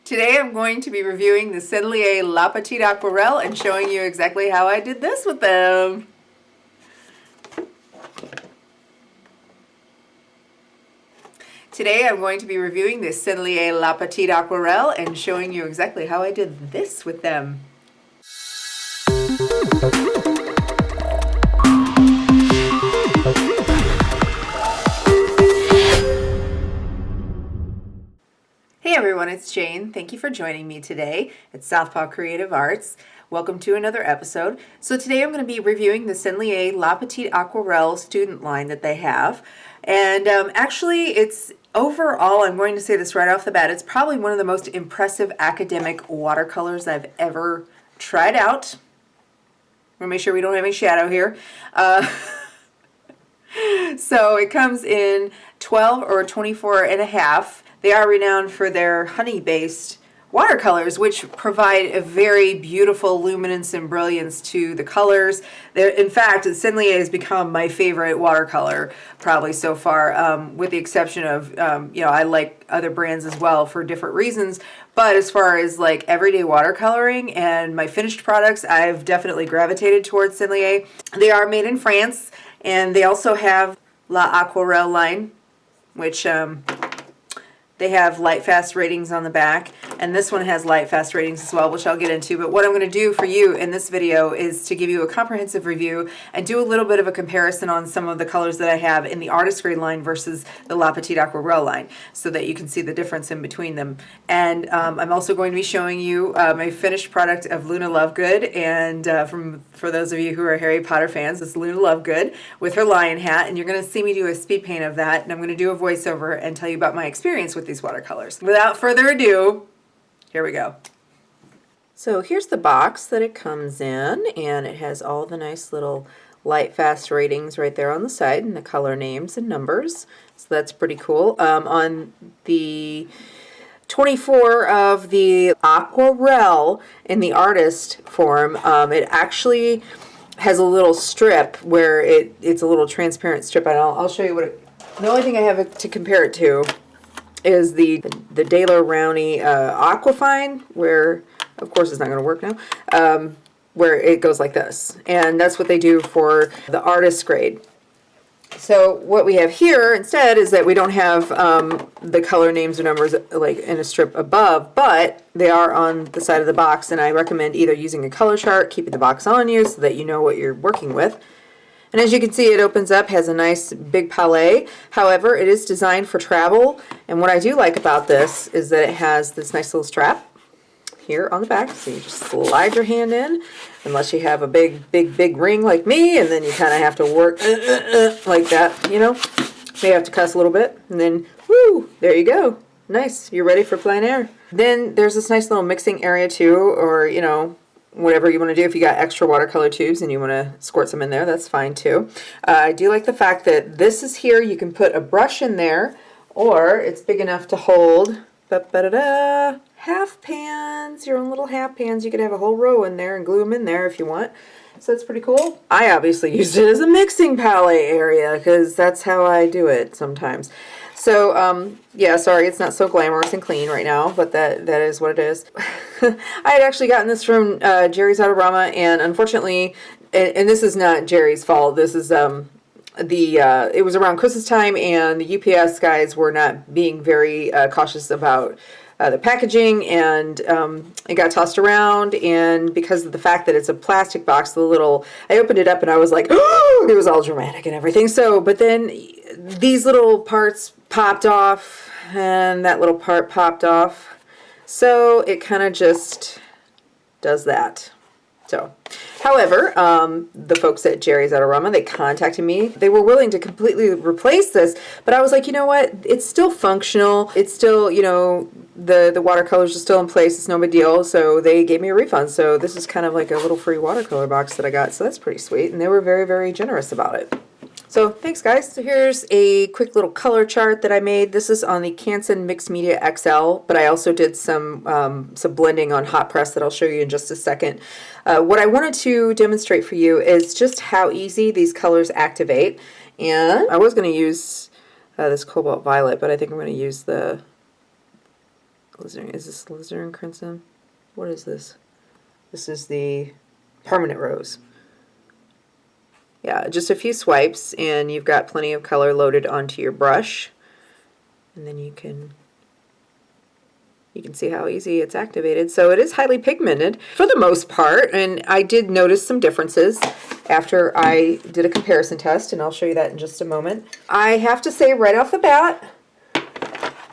Today I'm going to be reviewing the Sennelier La Petite Aquarelle and showing you exactly how I did this with them. Today I'm going to be reviewing the Sennelier La Petite Aquarelle and showing you exactly how I did this with them. Hey everyone, it's Jane. Thank you for joining me today at Southpaw Creative Arts. Welcome to another episode. So today I'm going to be reviewing the Sennelier La Petite Aquarelle student line that they have. And actually it's overall, I'm going to say this right off the bat, it's probably one of the most impressive academic watercolors I've ever tried out. We'll make sure we don't have any shadow here. So it comes in 12 or 24 and a half. They are renowned for their honey-based watercolors, which provide a very beautiful luminance and brilliance to the colors. In fact, Sennelier has become my favorite watercolor probably so far, with the exception of, I like other brands as well for different reasons. But as far as like everyday watercoloring and my finished products, I've definitely gravitated towards Sennelier. They are made in France, and they also have La Aquarelle line, which they have light fast ratings on the back, and this one has light fast ratings as well, which I'll get into. But what I'm going to do for you in this video is to give you a comprehensive review and do a little bit of a comparison on some of the colors that I have in the artist grade line versus the La Petite Aquarelle line, so that you can see the difference in between them. And I'm also going to be showing you my finished product of Luna Lovegood, and for those of you who are Harry Potter fans, it's Luna Lovegood with her lion hat, and you're going to see me do a speed paint of that, and I'm going to do a voiceover and tell you about my experience with these watercolors. Without further ado, here we go. So here's the box that it comes in, and it has all the nice little light fast ratings right there on the side and the color names and numbers. So that's pretty cool. On the 24 of the Aquarelle in the artist form, it actually has a little strip where it's a little transparent strip, and I'll show you what the only thing I have to compare it to is the De La Rowney Aquafine, where, of course it's not going to work now, where it goes like this. And that's what they do for the artist grade. So what we have here instead is that we don't have the color names or numbers like in a strip above, but they are on the side of the box, and I recommend either using a color chart, keeping the box on you so that you know what you're working with. And as you can see, it opens up, has a nice big palette. However, it is designed for travel, and what I do like about this is that it has this nice little strap here on the back, so you just slide your hand in, unless you have a big ring like me, and then you kind of have to work like that, you know. So you have to cuss a little bit, and then, whoo, there you go. Nice, you're ready for plein air. Then there's this nice little mixing area too, or, you know, whatever you want to do. If you got extra watercolor tubes and you want to squirt some in there, that's fine too. I do like the fact that this is here. You can put a brush in there, or it's big enough to hold half pans, your own little half pans. You could have a whole row in there and glue them in there if you want. So that's pretty cool. I obviously used it as a mixing palette area because that's how I do it sometimes. So, yeah, sorry, it's not so glamorous and clean right now, but that is what it is. I had actually gotten this from Jerry's Autorama, and unfortunately, and this is not Jerry's fault, this is, it was around Christmas time, and the UPS guys were not being very cautious about the packaging, and it got tossed around, and because of the fact that it's a plastic box, I opened it up and I was like, oh, it was all dramatic and everything. So, but then these little parts popped off, and that little part popped off, so it kind of just does that. So, however, the folks at Jerry's Autorama, they contacted me. They were willing to completely replace this, but I was like, you know what? It's still functional. It's still, you know, the watercolors are still in place. It's no big deal. So they gave me a refund. So this is kind of like a little free watercolor box that I got. So that's pretty sweet. And they were very, very generous about it. So thanks, guys. So here's a quick little color chart that I made. This is on the Canson Mixed Media XL, but I also did some blending on hot press that I'll show you in just a second. What I wanted to demonstrate for you is just how easy these colors activate. And I was going to use this Cobalt Violet, but I think I'm going to use the Is this alizarin crimson? What is this? This is the permanent rose. Yeah, just a few swipes and you've got plenty of color loaded onto your brush. And then you can see how easy it's activated. So it is highly pigmented for the most part, and I did notice some differences after I did a comparison test, and I'll show you that in just a moment. I have to say right off the bat,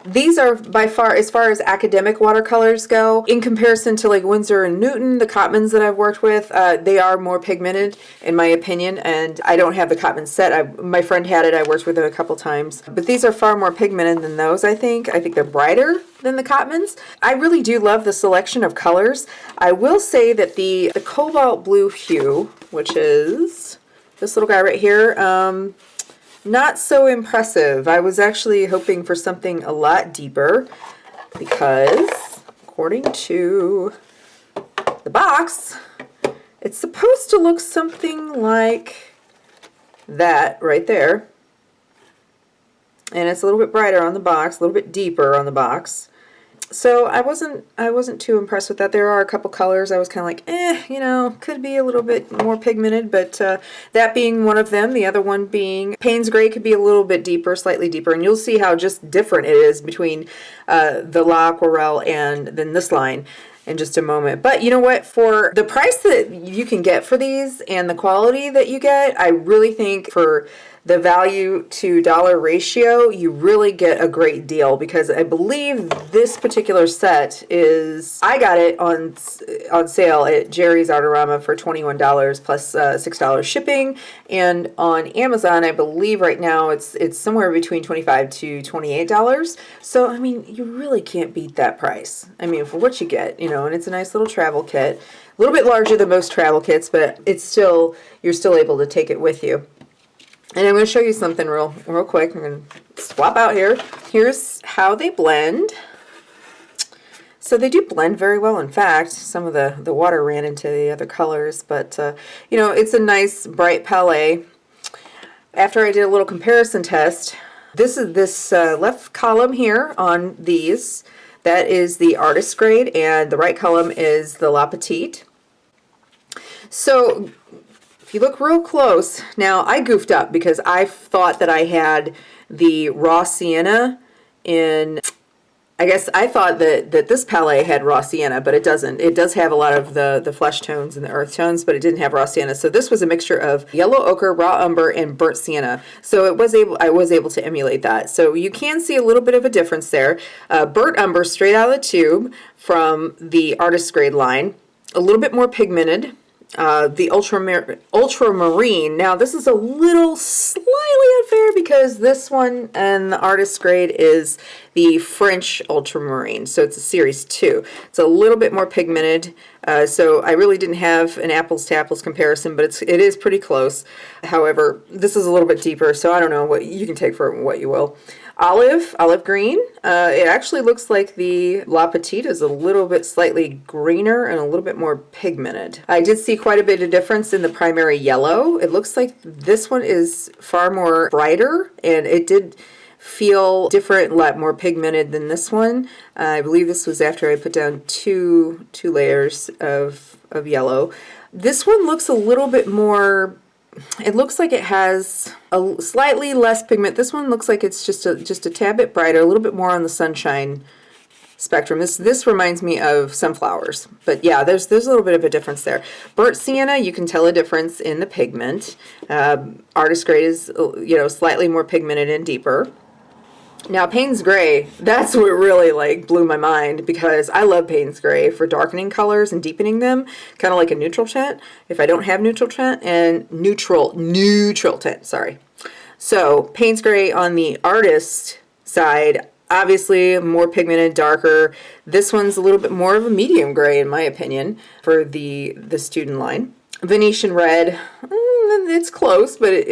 these are by far, as far as academic watercolors go, in comparison to like Winsor and Newton, the Cotmans that I've worked with, they are more pigmented in my opinion, and I don't have the Cotman set. My friend had it, I worked with it a couple times, but these are far more pigmented than those, I think. I think they're brighter than the Cotmans. I really do love the selection of colors. I will say that the cobalt blue hue, which is this little guy right here, not so impressive. I was actually hoping for something a lot deeper because, according to the box, it's supposed to look something like that right there. And it's a little bit brighter on the box, a little bit deeper on the box. So I wasn't too impressed with that. There are a couple colors I was kind of like, you know, could be a little bit more pigmented, but that being one of them, the other one being Payne's Gray could be a little bit deeper, slightly deeper, and you'll see how just different it is between the La Aquarelle and then this line in just a moment. But you know what, for the price that you can get for these and the quality that you get, I really think for the value to dollar ratio, you really get a great deal, because I believe this particular set is, I got it on sale at Jerry's Artorama for $21 plus $6 shipping, and on Amazon I believe right now it's somewhere between $25 to $28. So I mean, you really can't beat that price. I mean, for what you get, you know, and it's a nice little travel kit, a little bit larger than most travel kits, but it's still, you're still able to take it with you. And I'm going to show you something real quick. I'm going to swap out here. Here's how they blend. So they do blend very well. In fact, some of the water ran into the other colors, but you know, it's a nice bright palette. After I did a little comparison test, this is this left column here on these. That is the artist grade, and the right column is the La Petite. So if you look real close, now I goofed up because I thought that I had the raw sienna in, I guess I thought that this palette had raw sienna, but it doesn't. It does have a lot of the flesh tones and the earth tones, but it didn't have raw sienna. So this was a mixture of yellow ochre, raw umber, and burnt sienna. So I was able to emulate that. So you can see a little bit of a difference there. Burnt umber straight out of the tube from the artist grade line, a little bit more pigmented. The ultramarine, now this is a little slightly unfair because this one and the artist grade is the French ultramarine, so it's a series 2. It's a little bit more pigmented, so I really didn't have an apples to apples comparison, but it is pretty close. However, this is a little bit deeper, so I don't know, what you can take for what you will. Olive green. It actually looks like the La Petite is a little bit slightly greener and a little bit more pigmented. I did see quite a bit of difference in the primary yellow. It looks like this one is far more brighter, and it did feel different, a lot more pigmented than this one. I believe this was after I put down two layers of yellow. This one looks a little bit more, it looks like it has a slightly less pigment. This one looks like it's just a tad bit brighter, a little bit more on the sunshine spectrum. This reminds me of sunflowers, but yeah, there's a little bit of a difference there. Burnt sienna, you can tell a difference in the pigment. Artist grade is, you know, slightly more pigmented and deeper. Now Payne's Gray, that's what really like blew my mind, because I love Payne's Gray for darkening colors and deepening them, kind of like a neutral tint if I don't have neutral tint, and neutral tint, sorry. So Payne's Gray on the artist side, obviously more pigmented, darker. This one's a little bit more of a medium gray in my opinion for the student line. Venetian red, it's close, but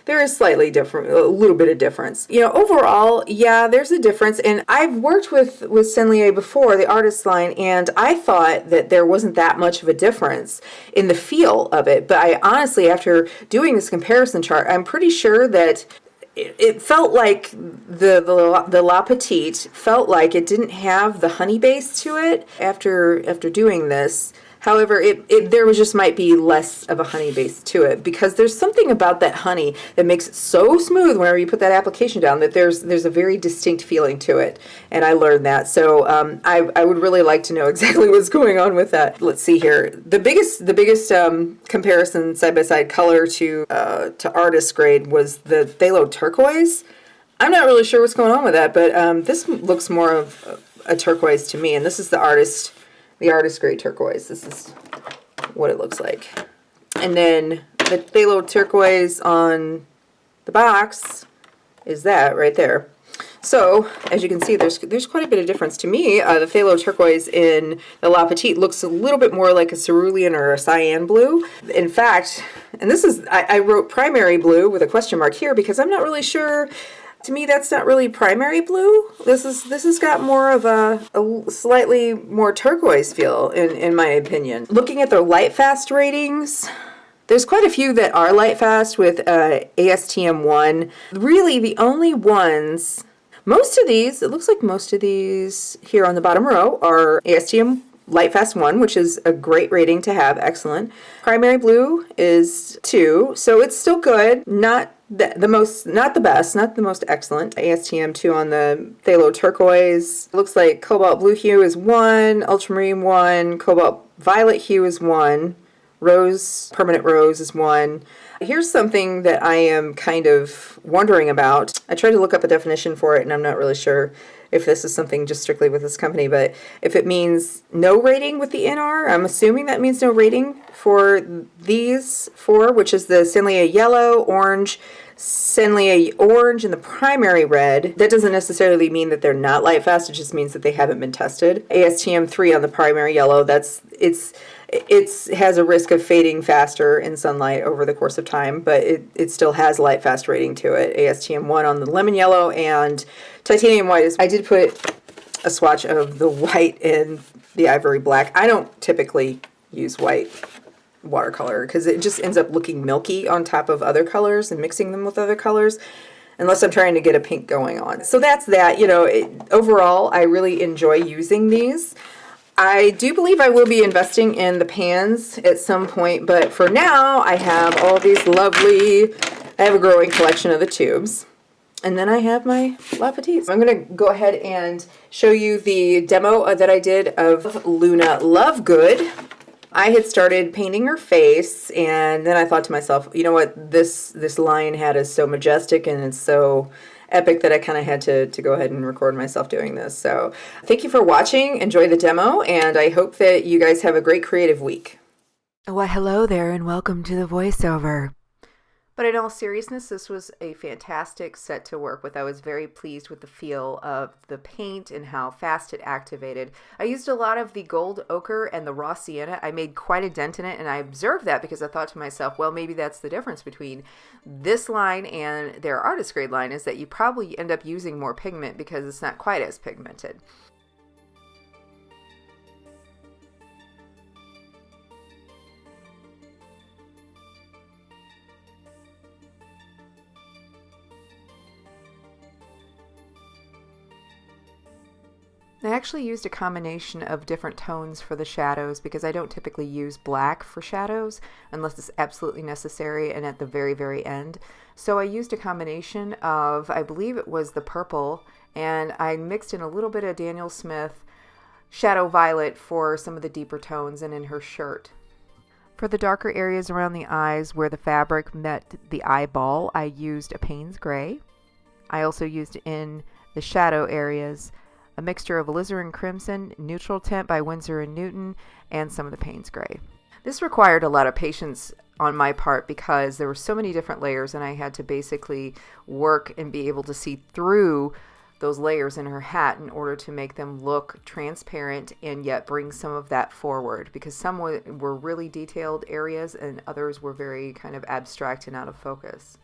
there is slightly different, a little bit of difference. You know, overall, yeah, there's a difference. And I've worked with Sennelier before, the artist line, and I thought that there wasn't that much of a difference in the feel of it. But I honestly, after doing this comparison chart, I'm pretty sure that it felt like the La Petite felt like it didn't have the honey base to it after doing this. However, there was just might be less of a honey base to it, because there's something about that honey that makes it so smooth whenever you put that application down that there's a very distinct feeling to it, and I learned that. So I would really like to know exactly what's going on with that. Let's see here. The biggest comparison side by side color to artist grade was the phthalo turquoise. I'm not really sure what's going on with that, but this looks more of a turquoise to me, and this is the artist grade turquoise. This is what it looks like. And then the phthalo turquoise on the box is that right there. So as you can see, there's quite a bit of difference to me. The phthalo turquoise in the La Petite looks a little bit more like a cerulean or a cyan blue. In fact, and this is, I wrote primary blue with a question mark here because I'm not really sure. To me, that's not really primary blue. This has got more of a slightly more turquoise feel, in my opinion. Looking at their light fast ratings, there's quite a few that are light fast with ASTM 1. Really, the only ones, most of these, it looks like most of these here on the bottom row are ASTM Light Fast 1, which is a great rating to have, excellent. Primary blue is 2, so it's still good, not the best, not the most excellent. ASTM 2 on the phthalo turquoise. It looks like cobalt blue hue is 1, ultramarine 1, cobalt violet hue is 1, permanent rose is 1. Here's something that I am kind of wondering about. I tried to look up a definition for it, and I'm not really sure if this is something just strictly with this company, but if it means no rating with the NR, I'm assuming that means no rating for these four, which is the Sennelier yellow, orange, Sennelier orange, and the primary red. That doesn't necessarily mean that they're not light fast, it just means that they haven't been tested. ASTM 3 on the primary yellow, it has a risk of fading faster in sunlight over the course of time, but it still has light fast rating to it. ASTM 1 on the lemon yellow, and titanium white. I did put a swatch of the white and the ivory black. I don't typically use white watercolor because it just ends up looking milky on top of other colors and mixing them with other colors, unless I'm trying to get a pink going on. So that's that. Overall, I really enjoy using these. I do believe I will be investing in the pans at some point, but for now I have all these I have a growing collection of the tubes. And then I have my La Petite. I'm going to go ahead and show you the demo that I did of Luna Lovegood. I had started painting her face, and then I thought to myself, you know what, this lion hat is so majestic and it's so epic that I kind of had to go ahead and record myself doing this. So thank you for watching. Enjoy the demo, and I hope that you guys have a great creative week. Well, hello there, and welcome to the voiceover. But in all seriousness, this was a fantastic set to work with. I was very pleased with the feel of the paint and how fast it activated. I used a lot of the gold ochre and the raw sienna. I made quite a dent in it, and I observed that because I thought to myself, well, maybe that's the difference between this line and their artist grade line, is that you probably end up using more pigment because it's not quite as pigmented. I actually used a combination of different tones for the shadows because I don't typically use black for shadows unless it's absolutely necessary and at the very, very end. So I used a combination of, I believe it was the purple, and I mixed in a little bit of Daniel Smith Shadow Violet for some of the deeper tones and in her shirt. For the darker areas around the eyes where the fabric met the eyeball, I used a Payne's Gray. I also used in the shadow areas a mixture of alizarin crimson, neutral tint by Winsor & Newton, and some of the Payne's Gray. This required a lot of patience on my part because there were so many different layers, and I had to basically work and be able to see through those layers in her hat in order to make them look transparent and yet bring some of that forward, because some were really detailed areas and others were very kind of abstract and out of focus.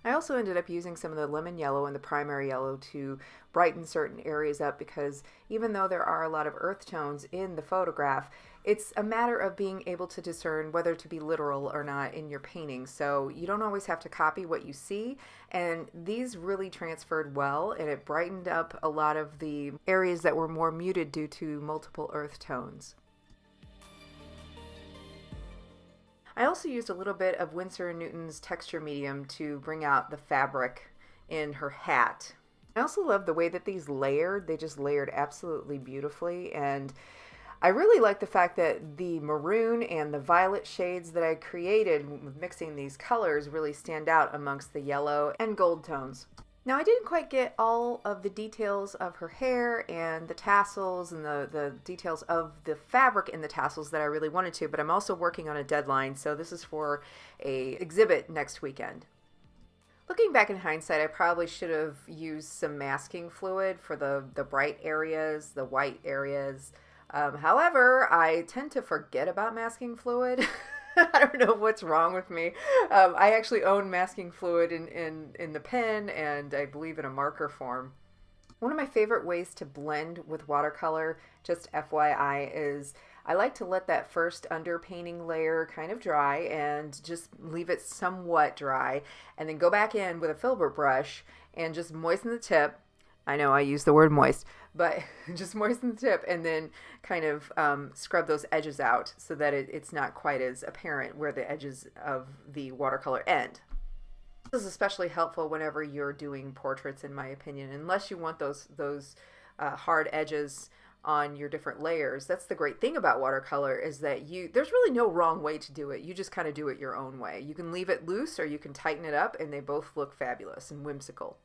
I also ended up using some of the lemon yellow and the primary yellow to brighten certain areas up, because even though there are a lot of earth tones in the photograph, it's a matter of being able to discern whether to be literal or not in your painting. So you don't always have to copy what you see, and these really transferred well, and it brightened up a lot of the areas that were more muted due to multiple earth tones. I also used a little bit of Winsor & Newton's texture medium to bring out the fabric in her hat. I also love the way that these layered. They just layered absolutely beautifully, and I really like the fact that the maroon and the violet shades that I created with mixing these colors really stand out amongst the yellow and gold tones. Now, I didn't quite get all of the details of her hair and the tassels and the details of the fabric in the tassels that I really wanted to, but I'm also working on a deadline, so this is for a exhibit next weekend. Looking back in hindsight, I probably should have used some masking fluid for the bright areas, the white areas. However, I tend to forget about masking fluid. I don't know what's wrong with me. I actually own masking fluid in the pen, and I believe in a marker form. One of my favorite ways to blend with watercolor, just FYI, is I like to let that first underpainting layer kind of dry and just leave it somewhat dry, and then go back in with a filbert brush and just moisten the tip. I know I use the word moist, but just moisten the tip and then kind of scrub those edges out so that it's not quite as apparent where the edges of the watercolor end. This is especially helpful whenever you're doing portraits, in my opinion, unless you want those hard edges on your different layers. That's the great thing about watercolor, is that there's really no wrong way to do it. You just kind of do it your own way. You can leave it loose or you can tighten it up, and they both look fabulous and whimsical.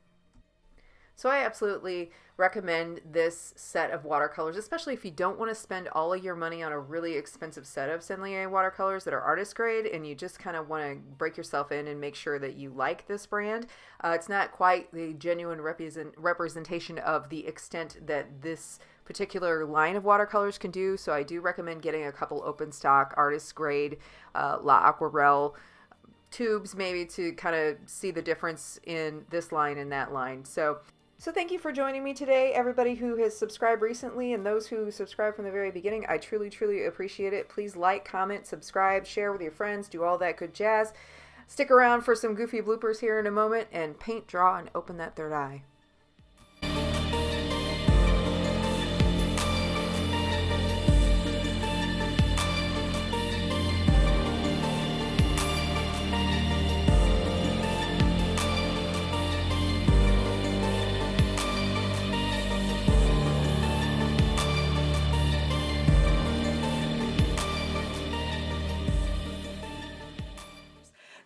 So I absolutely recommend this set of watercolors, especially if you don't want to spend all of your money on a really expensive set of Sennelier watercolors that are artist grade, and you just kind of want to break yourself in and make sure that you like this brand. It's not quite the genuine representation of the extent that this particular line of watercolors can do, so I do recommend getting a couple open stock artist grade La Aquarelle tubes maybe to kind of see the difference in this line and that line. So thank you for joining me today, everybody who has subscribed recently and those who subscribed from the very beginning. I truly, truly appreciate it. Please like, comment, subscribe, share with your friends, do all that good jazz. Stick around for some goofy bloopers here in a moment, and paint, draw, and open that third eye.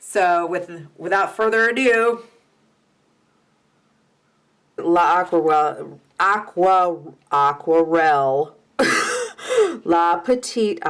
So without further ado, La Aquarelle, La Petite.